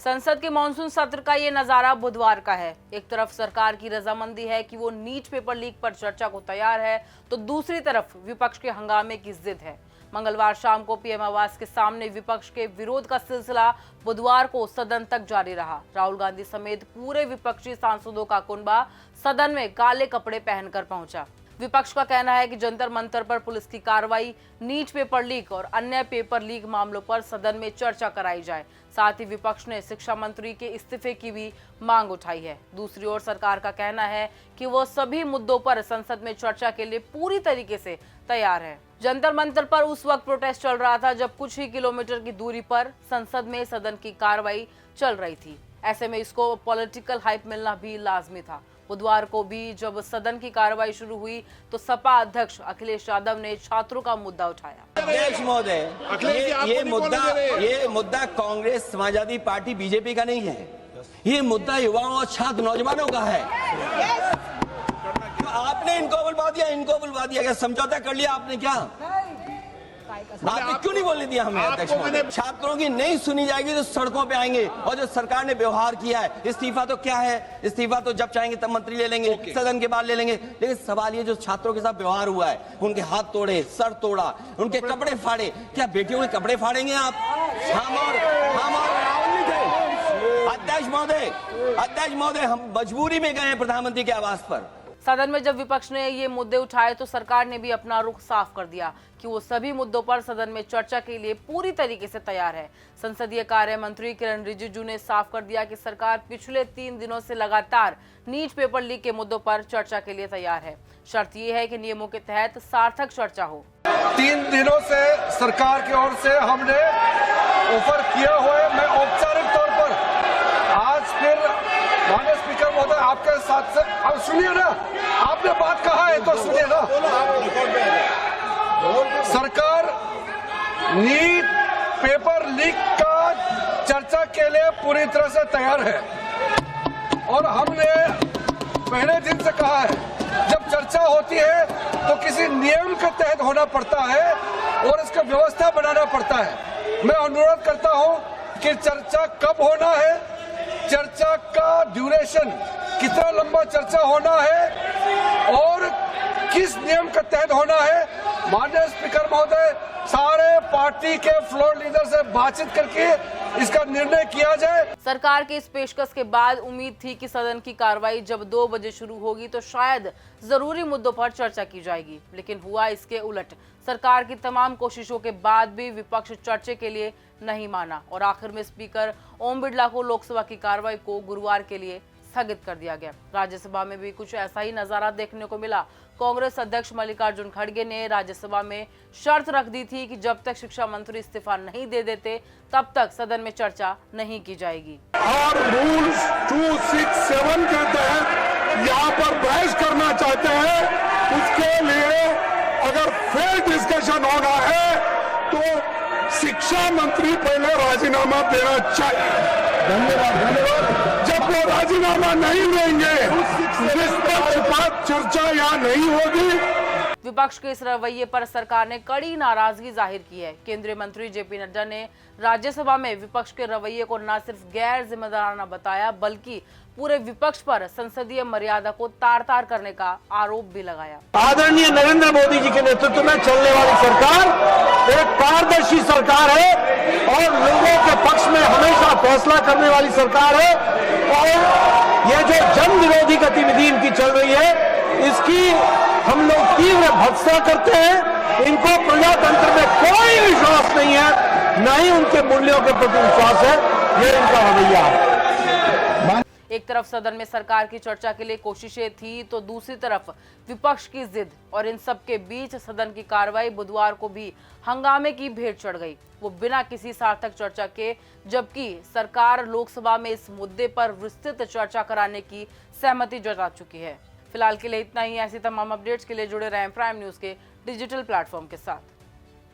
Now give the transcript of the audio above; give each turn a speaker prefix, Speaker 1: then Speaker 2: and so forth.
Speaker 1: संसद के मानसून सत्र का ये नजारा बुधवार का है। एक तरफ सरकार की रजामंदी है कि वो नीट पेपर लीक पर चर्चा को तैयार है, तो दूसरी तरफ विपक्ष के हंगामे की जिद है। मंगलवार शाम को पीएम आवास के सामने विपक्ष के विरोध का सिलसिला बुधवार को सदन तक जारी रहा। राहुल गांधी समेत पूरे विपक्षी सांसदों का कुनबा सदन में काले कपड़े पहनकर पहुंचा। विपक्ष का कहना है कि जंतर मंतर पर पुलिस की कार्रवाई, नीट पेपर लीक और अन्य पेपर लीक मामलों पर सदन में चर्चा कराई जाए। साथ ही विपक्ष ने शिक्षा मंत्री के इस्तीफे की भी मांग उठाई है। दूसरी ओर सरकार का कहना है कि वो सभी मुद्दों पर संसद में चर्चा के लिए पूरी तरीके से तैयार है। जंतर मंतर पर उस वक्त प्रोटेस्ट चल रहा था जब कुछ ही किलोमीटर की दूरी पर संसद में सदन की कार्रवाई चल रही थी। ऐसे में इसको पॉलिटिकल हाइप मिलना भी लाजमी था। बुधवार को भी जब सदन की कार्रवाई शुरू हुई तो सपा अध्यक्ष अखिलेश यादव ने छात्रों का मुद्दा उठाया।
Speaker 2: अध्यक्ष महोदय, ये मुद्दा कांग्रेस, समाजवादी पार्टी, बीजेपी का नहीं है। ये मुद्दा युवाओं और छात्र नौजवानों का है। तो आपने इनको बुलवा दिया क्या? समझौता कर लिया आपने क्या? आपने क्यों नहीं बोलने दिया हमें? अध्यक्ष महोदय, छात्रों की नहीं सुनी जाएगी तो सड़कों पे आएंगे। और जो सरकार ने व्यवहार किया है, इस्तीफा तो क्या है? इस्तीफा तो जब चाहेंगे तब मंत्री ले लेंगे, सदन के बाद ले लेंगे। लेकिन सवाल ये, जो छात्रों के साथ व्यवहार हुआ है, उनके हाथ तोड़े, सर तोड़ा, उनके कपड़े फाड़े, क्या बेटियों के कपड़े फाड़ेंगे आप? हम और राहुल नहीं थे। अध्यक्ष महोदय, हम मजबूरी में गए प्रधानमंत्री के आवास पर।
Speaker 1: सदन में जब विपक्ष ने ये मुद्दे उठाए तो सरकार ने भी अपना रुख साफ कर दिया कि वो सभी मुद्दों पर सदन में चर्चा के लिए पूरी तरीके से तैयार है। संसदीय कार्य मंत्री किरण रिजिजू ने साफ कर दिया कि सरकार पिछले 3 दिनों से लगातार नीट पेपर लीक के मुद्दों पर चर्चा के लिए तैयार है। शर्त ये है कि नियमों के तहत सार्थक चर्चा हो।
Speaker 3: 3 दिनों से सरकार की ओर से हमने ऑफर किया हुआ है। मैं औपचारिक तौर पर आज फिर माननीय स्पीकर महोदय आपके साथ से, अब सुनिए ना, आपने बात कहा है तो सुनिए ना। सरकार नीट पेपर लीक का चर्चा के लिए पूरी तरह से तैयार है और हमने पहले दिन से कहा है, जब चर्चा होती है तो किसी नियम के तहत होना पड़ता है और इसका व्यवस्था बनाना पड़ता है। मैं अनुरोध करता हूं कि चर्चा कब होना है, चर्चा का ड्यूरेशन, कितना लंबा चर्चा होना है और किस नियम के तहत होना है, माननीय स्पीकर महोदय सारे पार्टी के फ्लोर लीडर से बातचीत करके इसका निर्णय किया जाए।
Speaker 1: सरकार की इस पेशकश के बाद उम्मीद थी कि सदन की कार्रवाई जब 2 बजे शुरू होगी तो शायद जरूरी मुद्दों पर चर्चा की जाएगी, लेकिन हुआ इसके उलट। सरकार की तमाम कोशिशों के बाद भी विपक्ष चर्चा के लिए नहीं माना और आखिर में स्पीकर ओम बिरला को लोकसभा की कार्रवाई को गुरुवार के लिए स्थगित कर दिया गया। राज्यसभा में भी कुछ ऐसा ही नजारा देखने को मिला। कांग्रेस अध्यक्ष मल्लिकार्जुन खड़गे ने राज्यसभा में शर्त रख दी थी कि जब तक शिक्षा मंत्री इस्तीफा नहीं दे देते तब तक सदन में चर्चा नहीं की जाएगी।
Speaker 4: और रूल्स 267 के तहत यहाँ पर बहस करना चाहते हैं, उसके लिए अगर फेयर डिस्कशन होना है तो शिक्षा मंत्री पहले राजीनामा देना चाहिए। धन्यवाद। जब वो राजीनामा नहीं देंगे, निष्पक्षपात चर्चा यहाँ नहीं होगी।
Speaker 1: विपक्ष के इस रवैये पर सरकार ने कड़ी नाराजगी जाहिर की है। केंद्रीय मंत्री जेपी नड्डा ने राज्यसभा में विपक्ष के रवैये को न सिर्फ गैर जिम्मेदाराना बताया बल्कि पूरे विपक्ष पर संसदीय मर्यादा को तार-तार करने का आरोप भी लगाया।
Speaker 5: आदरणीय नरेंद्र मोदी जी के नेतृत्व में चलने वाली सरकार एक पारदर्शी सरकार है और लोगों के पक्ष में हमेशा फैसला करने वाली सरकार है और ये जो जन विरोधी गतिविधि इनकी चल रही है, इसकी हम लोग तीव्र भर्त्सना करते हैं। इनको प्रजातंत्र में कोई विश्वास नहीं है, न ही उनके मूल्यों के प्रति विश्वास है। ये इनका रवैया है।
Speaker 1: एक तरफ सदन में सरकार की चर्चा के लिए कोशिशें थी तो दूसरी तरफ विपक्ष की जिद, और इन सब के बीच सदन की कार्रवाई बुधवार को भी हंगामे की भेंट चढ़ गई, वो बिना किसी सार्थक चर्चा के, जबकि सरकार लोकसभा में इस मुद्दे पर विस्तृत चर्चा कराने की सहमति जता चुकी है। फिलहाल के लिए इतना ही। ऐसी तमाम अपडेट्स के लिए जुड़े रहें प्राइम न्यूज के डिजिटल प्लेटफॉर्म के साथ।